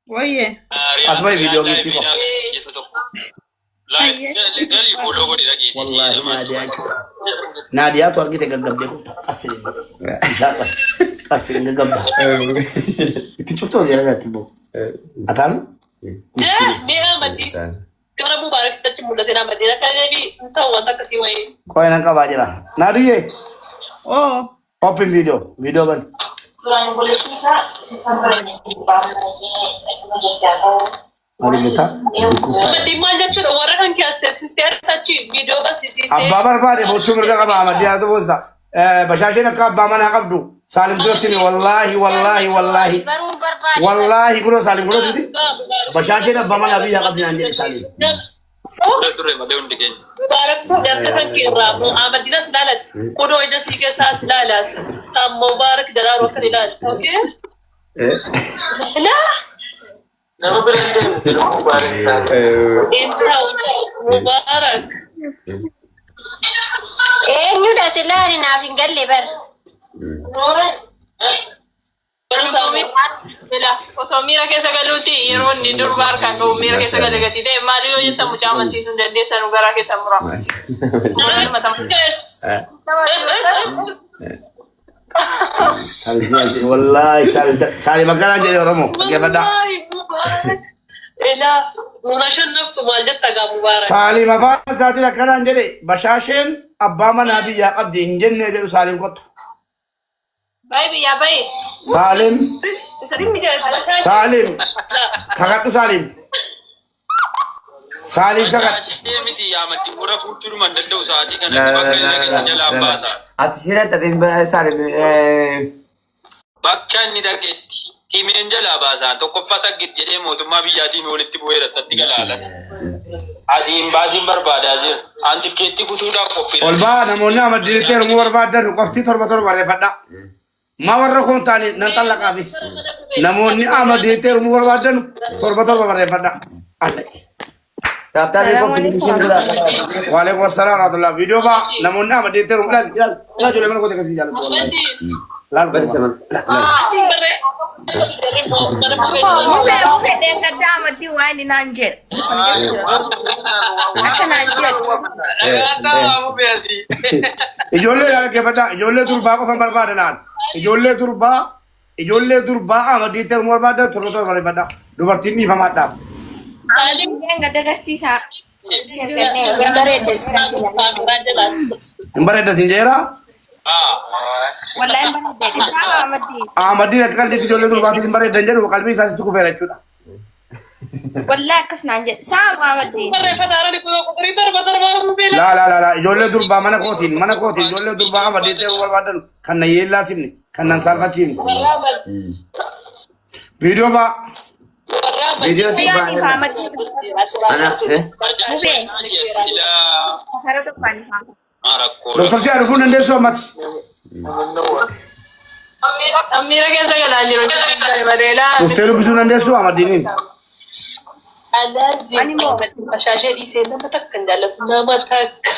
Wayye. Asma video gitu kok. Wallahi Nadia tuh argi tegak gabde ku kasih. Kasih gabda. Itu cufto dia gati bo. Atan? Biar mati. Karena Mubarak kita cuma udah tidak mati. Kayaknya bi tahu wanita kasih wae. Kau yang kau baca lah. Nadia. Oh. Open video kan. Kurang boleh bisa sampai di sini Mari kita. Mati aja cuma orang kan kias sister taci video basi sister. Abba barbaade boccu mirga qaba Ahmadiya to bosta bashashina ka abba mana qabdu salim duratini wallahi kulo salim kulo tidi bashashina abba mana biya qabni anje salim Mubarak dan kan kira Ahmad Dina selalat kudo aja sih ke selalas kam Mubarak dalam rokan ilal oke lah nama beranda Mubarak Mubarak Eenyu dah selari naaf hin galle bar. Osoo miira keessa galuuti yeroo inni durbaar kan qabu miira keessa galagati ta'e maali yoo jettan mucaa amansiisuu hin dandeessan garaa keessa mura. wallahi salim makana jadi oromo kebada Ela munashan naftu maal jetta gaa Mubarak. salim afan saati makana jadi bashashin abba mana biya qabdi injenne jadi salim kot Baik ya baik. salim Sering bicara salim kakak salim salim kakak Ati sira tatin sare bakka inni dhageetti timeen jalaa baasaa tokkoffaa saggit jedhee mootummaa biyyaatiin walitti bu'ee rasatti galaalan asiin baasiin barbaadaa jira antikeetti kutuudhaaf qophiidha. olba namoonni amaddiitti hirmuu barbaadan qofti torba barreeffadha ma warra kun taani nan tallaqaafi namoonni amaddiitti hirmuu barbaadan torba barreeffadha Daftar ko pinipin ko lang. Waalaikum assalam warahmatullah video ba namoonni amaddiitti hirmuu lan jole mana ko te kasi jalan lan Bari sama. Mube denga dama di wani nanjel. Aka nanjel. ijoollee yaala keeffadha ijoollee durbaa qofan barbaadanaan ijoollee durbaa amaddiitti hirmuu barbaadan torba barreeffadha dubartiin dhiifamaadhaaf Denga dagasti sa. hin bareeddatin jeera Wallahi bareedde sa amadi. amaddiin akka qalbiitti ijoollee durbaatiin hin bareeddan jedhu qalbii isaasitti kufeera jechuudha Wallahi akkas nanjel sa amadi. la ijoollee durbaa mana kootiin ijoollee durbaa amaddiitti hirmuu barbaadan kan na yeellaasimne kan nan saalfachiifne video ba Video si Yani ba? famadi. Anak Mube. Karo to pani fa. doktor si arifuu dandeessu ammati Amira keessa galaa jiru. dhuftee dubbisuu dandeessu amaddiiniin Alazim bashaashee dhiisee nama takka hin jaallatu nama takka.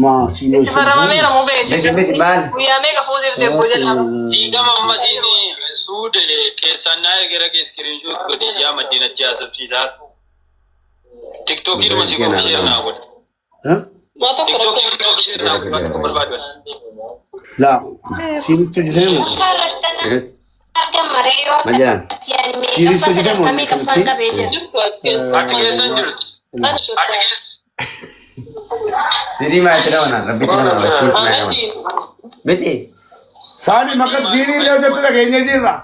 maa siinoo Itti baramameera mubee. Miti maal? Guyyaa meeqa fuusiftee boojalama. Siigama ammasiini suude keessannaa eegera iskiriinshuut godhi siyaa maddiin achi haasofsiisaa. Tiktookiidhuma si qofa sheer naa godha. Tiktookiidhuma sheer naa godha akka barbaadu. la siinistu jedhamu Majalan. Siiristu jedhamu Achi keessan jirtu. Achi keessa. Jadi mah tidak mana, lebih tidak mana. Miti. Salim akkat siiniillee hojjettu dhageenya jirra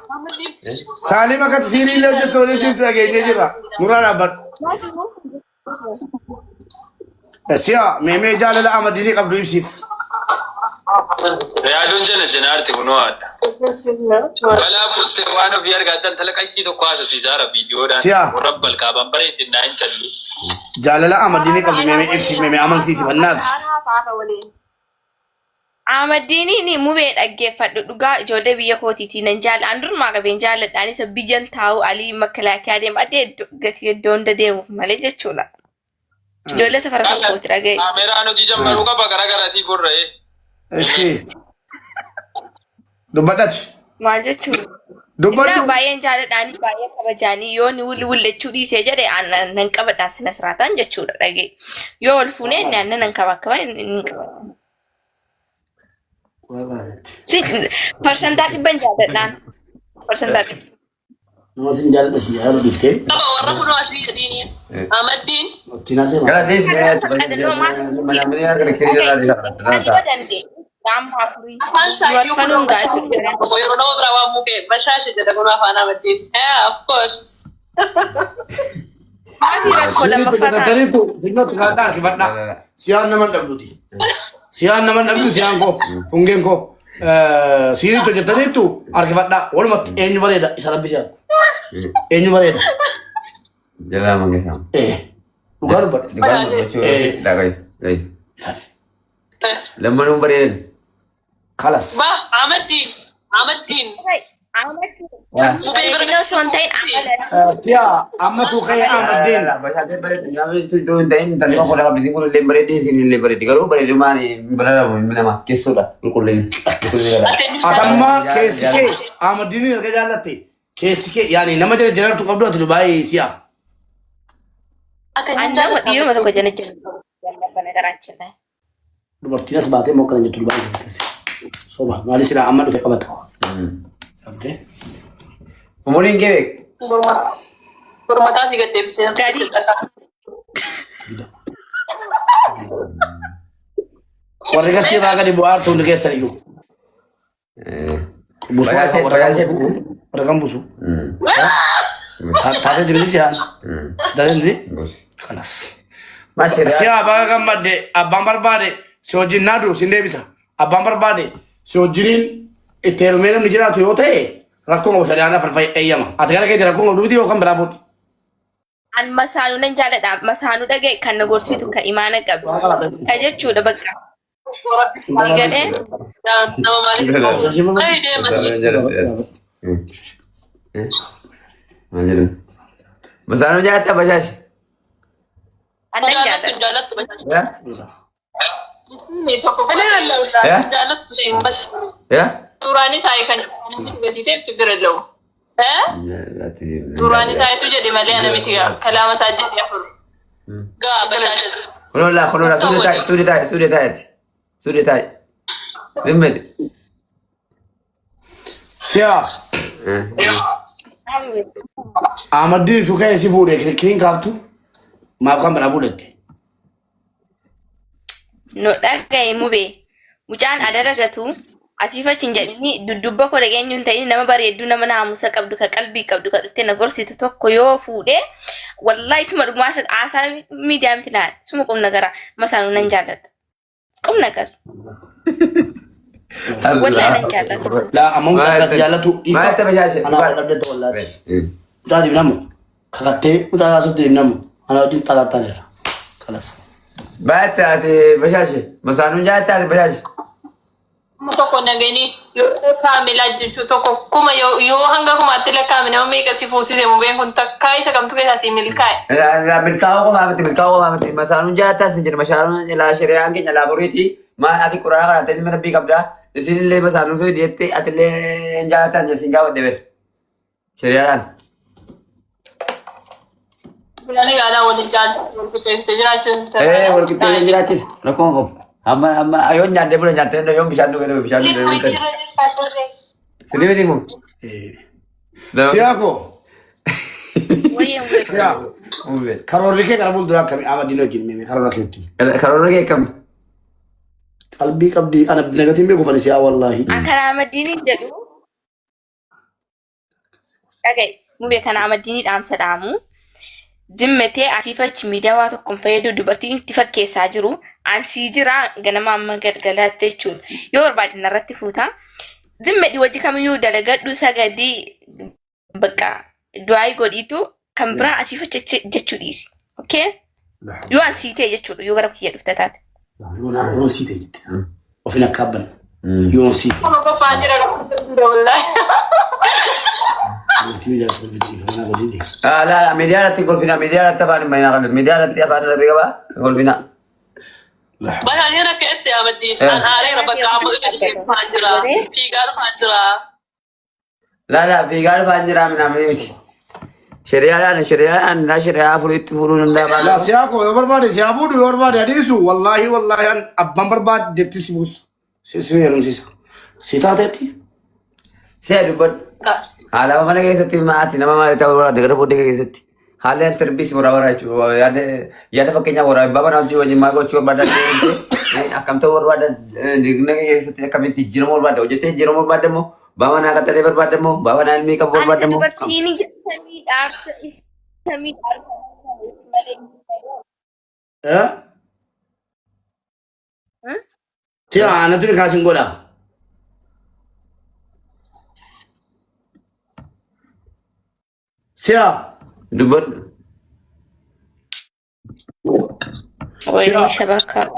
Salim akkat siiniillee hojjettu dhageenya jirra nurraa dhaabbadhu siya meemee jaalala amaddiinii qabdu ibsiif Yaaduun jala janaarti kunoo adda. Balaa bultee waan ofii argaatan talaqaistii tokko haasofsiisaa rabbi viidiyoodhaan. Siyaa. Rabbal kaabaan bareeddinaa hin tallu. jaalala amaddiinii qabdu meemee ibsiif meemee amansiisi bannaati Amaddiini mubee dhaggeeffadhu dhugaa ijoollee biyya kootiitii nan jaalla andurmaa qabeen jaalladhaan isa biyyan taa'u alii makalaakiyaa deema adee gatii iddoo hunda deemuuf malee jechuudha. Ijoollee safara tokkooti dhagaye. Kaameraan hojii jammaruu qaba garaa sii gorra'ee. Ishi dubbadhati Maal jechuudha? Dubbadhu. baay'een jaaladhaanii baay'ee kabajanii yoo ni wullachuu dhiisee jedhe aannan nan qabadhaan sina siraataan jechuudha dhagee. Yoo ol fuunee inni aannan nan qaba inni qabadha. Parsantaa dhibban jaaladhaan. Parsantaa dhibban. Namoota jaaladha si yaada dhiftee. Qaba warra kunoo asii jedhiini. Amaddiin. Tina sema. Gracias, mana mana kana kiriya Ani badande. Nama afurii. Wal fanuun gaafii. Yeroo nama biraa waan mukee bashaashe jedha kun afaan Amaddiin. Of course. Maali rakkoo lammaffaa ta'a. Tariitu binnootu kan dhaarsi badhaa. Siyaan nama dhabduuti. Siyaan nama dhabdu siyaan koo fungeen koo. Siiriitu jettaniitu harki badhaa. Walumatti eenyu bareeda isa labbisee. Eenyu bareeda. Jala mangesan. Dhugaa dubbadha. Lamman umbareeden. Kalas. Ba Amaddiin. Amaddiin. Bareedina osoo hin ta'in amala. Yaa ammatu ka'ee Amaddiin. Namni tudduu hin ta'in tan tokko lafa bitiin kun illee bareedee isin illee bareeddi garuu bareedumaan balaa nama keessudha qulqullinni. Atammaa keessi kee Amaddiin erga jaallatte keessi kee yaani nama jala jalartu qabdu ati baay'ee si'a. Ani nama dhiiruma tokko jala jira. Negaraችን ላይ Dubartiin as baatee moo akkana jettu baay'ee keessi. Soba maali sila amma dhufe qabata. Umuriin kee beek. Gurmataa si gaddeebisee. Gadi. Warri gastii irraa gadi bu'aa tuundi keessan iyyuu. Warra kan buusu. Taatee dibili siyaan. Daleen dibili. Kanas. Siyaa baga gammadde abbaan barbaade si wajjin naadu sin deebisa. Abbaan barbaade si wajjiniin itti heerumee namni jiraatu yoo ta'e rakkoon qabu shari'aan farfaa eeyyama. Ati gara keetti rakkoon qabu duuti yookaan biraa fuudhi. An masaanuu nan jaaladha. Masaanuu dhaga'e kan na gorsitu kan imaana qabu. Jechuudha bakka. Digadee. Nama maaliif? Ayi deemas. Masaanuu jaallatta bashaashe. Annan jaaladha. Jaalattu bashaashe. Jaalattu siin bashaashe. Suuraan isaa kan gadi deemtu ችግር የለውም suuraan isaa itu jedhe malee ana miti kalaama isaa jedhe afur gaa bashaashe. Kunola suude taa'eeti. Zimmedi. Siyaa Amaddiin tu ka'ee si fuudhee kirikiriin kaaftu maaf kan biraa fuudhette. No dhaga'e mubee. Mucaan adaragatu asiifachi hin jedhini dudduba koo dhageenyu hin ta'in nama bareedduu nama naamusa qabdu ka qalbii qabdu ka dhuftee na gorsitu tokko yoo fuudhee wallaahi isuma dhugumaa haasaa miidiyaa miti naan isuma qubna gara masaanuu nan jaalladha. Qubna gara. Wallaahi nan jaalladha. Laa amma mucaa akkasii jaallatu Maal ta'e bashaashe? anaa dhabdetta wallaati. Mucaa diimnamu kakattee mucaa yaasutti diimnamu anaa wajjin xalaattaa jira. Kalas. Maal taate bashaashe? Masaanuun jaallatte bashaashe? Tokko nagani yoo kaamilaa jechuun tokko kuma yoo hanga kumaatti lakkaa'ame nama meeqa si fuusise mubeen kun takkaa isa kamtu keessaa si milkaa'e. Milkaa'uu qofaa miti. Masaanuun jaallattaas hin jedhu. Masaanuun ilaa shiriyaan keenya laaburiiti. Maal ati quraana karaatee ilmi rabbii qabdaa. Isin illee masaanuun fi deettee ati illee hin jaallattan jessiin gaafadhe beeku. Shiriyaadhaan. Bilaani yaadaa waliin jaallattu walqixxeessitee jiraachuun. Walqixxee jiraachise rakkoon qabu. Amma yoo nyaatee bula nyaatee yoo bishaan dhugee bishaan dhugee. Sirrii miti kun. Siyaa koo Wayyee mubee. karoorri kee gara fuulduraa akkamii Amaddiin wajjin meeme karoora keetti. Karoora kee akkami? Qalbii qabdi ana nagatiin beeku fani siyaa wallaahi. Kan Amaddiin jedhu. Dhaga'e mubee kan Amaddiin dhaamsa dhaamu. Zimmetee asiifachi miidiyaa waa tokkoon fayyadu dubartiin itti fakkeessaa jiru ansii jira ganama amma galgalaatti jechuudha. Yoo barbaade narratti fuuta. Zimmedhi wajji kamiyyuu dalagadhu sagadii bakka du'aayi godhiitu kan biraa asiifachi jechuu dhiisi. Okay? Yoo ansii ta'e jechuudha yoo gara kiyya dhufte taate. Yoon sii ta'e jette. Ofin akka abban. Yoon sii ta'e. Kuma qofaa jira lafa wallaahi. Media irratti golfina. Media irratti afaan hin bahinaa kan. Media irratti afaan irratti qabaa golfina. Bashaashe akka itti Amaddiin aan aareera bakka amma gadi deemaa jira. Fiigaa dhufaa jira. لا في قال فانجرا من عمليتي شريعة لا شريعة فريت فرون لا لا سياكو يبرباد سيابود يبرباد حديثو والله أن أبان برباد دتي سيبوس سيرم سيسا سيتاتي سيد بد على ما نجي ستي ما أتي نما ما تقول دكتور بودي جي ستي حاليا تربيس مرا شو يعني فكينيا مرا بابا نامتي وجه ما قلت شو بدل أكمل تو مرا دكنا جي ستي كم تيجي مرا بدل وجه تيجي مرا بدل مو بابا ناقة تلي بدل مو بابا نالمي كم مرا بدل مو Dubartiin samii aarta samii Tia anak tu dikasih goda. Siap. Dubur. Wayne shabaka.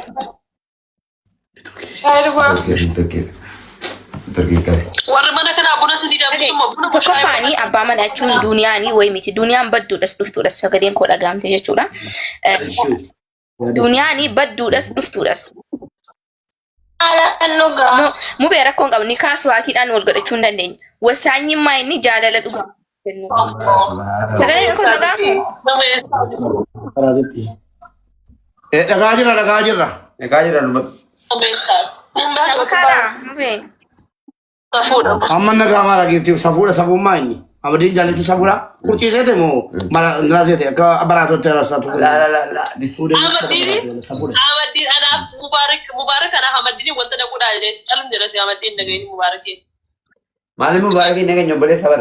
Turki kali. Warra mana kana abuna sendiri abu semua abuna Tokko faanii abbaa mana jechuun duniyaanii wayi miti. Duniyaan badduudhas dhuftuudhas sagaleen koo dhagahamte jechuudha. Duniyaanii badduudhas dhuftuudhas. Mubee rakkoon qabu ni kaasuu haakiidhaan wal godhachuu hin dandeenya. Wasaanyimmaa inni jaalala dhugaa. Sagaleen kun dhagaamu. Dhagaa jirra. Dubur. Mubee. Amma nagaa lagi tu safuudha maini. Amadin jalan tu safuudha. Kurci saya temu malah nasi teh ke barato teras satu. La. Disuruh. Amadin ada Mubarak ana Amadin wanta da kuda je calum jira te Amadin daga ini Mubarak. Malam Mubarak ini kan nyobole sabar.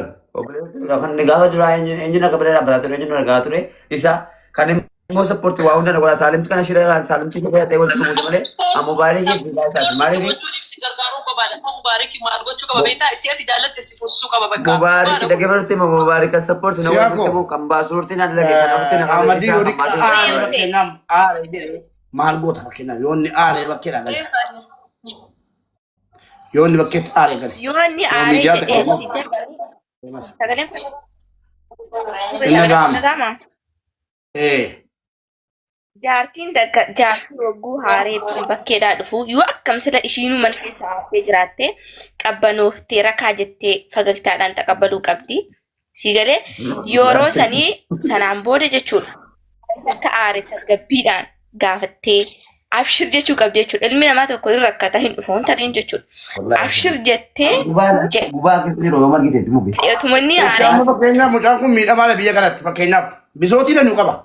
Kan negara tu lain enjin nak berada barato enjin negara tu le. Isa kan mau seperti wau dan negara Salim tu kan syirah Salim tu juga tewal tu mule. Mubarak ini tidak sah. Mubarak Mubarak margo chuka babeta isia tijalat tesi fusu ka babaka. Mubarak tidak berarti Mubarak support na wala tu kamba surti na lagi kan Amadi yori kenam margo ta kenam yoni bakira gal. Yoni baket gal. Yoni site. Sagaleen kun. Nagama. Jaartiin jaartii wagguu haaree bakkeedhaa dhufu yoo akkam sila ishiinuu mana keessa hafee jiraatte qabbanooftee rakaa jettee fagagtaadhaan taqabbaluu qabdi. Siigalee yeroo sanii sanaan booda jechuudha. Akka aaree tasgabbiidhaan gaafattee abshir jechuu qabdi jechuudha. Ilmi namaa tokko irra rakkata hin dhufu hin ta'in jechuudha. Abshir jettee gubaa keessatti yeroo margiteetti muke. Tumanni aaree. Fakkeenyaaf mucaan kun miidhamaadha biyya kanatti fakkeenyaaf bisootii danuu qaba.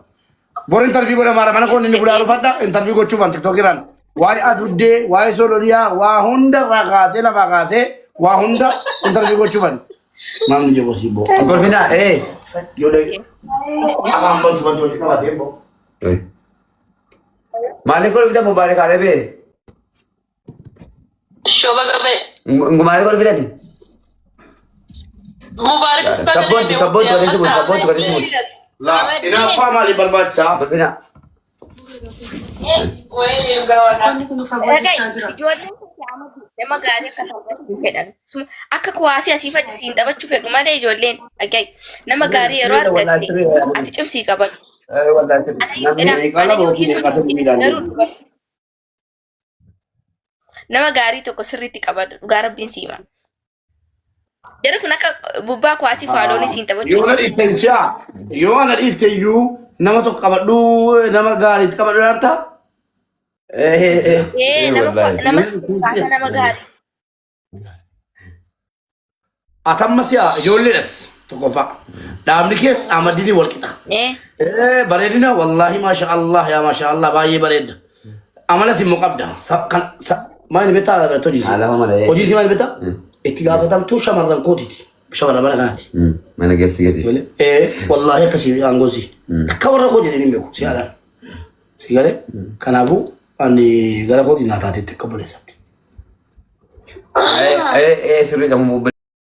Bor interview godha mara mana kon inni budaaru fadha interview gochuu ban tiktokiran waa'ee aduddee waa'ee sololiyaa waa hunda rakaasee lafa kaasee waa hunda interview gochuu ban maamni jabo sibo Golfina yole akan bantu bantu kita batin bo Malik golfina Mubarak arebe Shoba gabe. Ngumari golfina ni Mubarak sebagai Sabot disebut. La, ina fama li barbacha. Golfina. Ijoolleen kun nama gaarii akka taphachuu fedhan. Akka kuwaasii asii faccisiin taphachuu fedhu malee ijoolleen nama gaarii yeroo argatte ati cimsii qaban. Nama gaarii tokko sirriitti qabadhu dhugaa rabbiin siima. Jara kun akka bubbaa kuwaasii faaloon isiin taphachuu. Yoo ana dhiifte iyyuu nama tokko qabadhu nama gaariitti qabadhu yaarta. Nama gaarii. Atammas yaa ijoolleedhas tokkoffaa. Dhaabni keessa Ahmadiin wal qixa. Bareedina wallahi maasha Allah yaa maasha Allah baay'ee bareedda. Amalas immoo qabda. Maal beektaa hojii isii? Hojii isii maal beektaa? Itti gaafatamtuu shamarran kootiti. Shamarran mana kanaati. Mana keessi gadi. Wallahi akkasii aangoosii. Akka warra koo jedhanii beeku si'aadhaan. Si galee kanaafuu ani gara kootii naa taatetti akka buleessatti. Sirriidha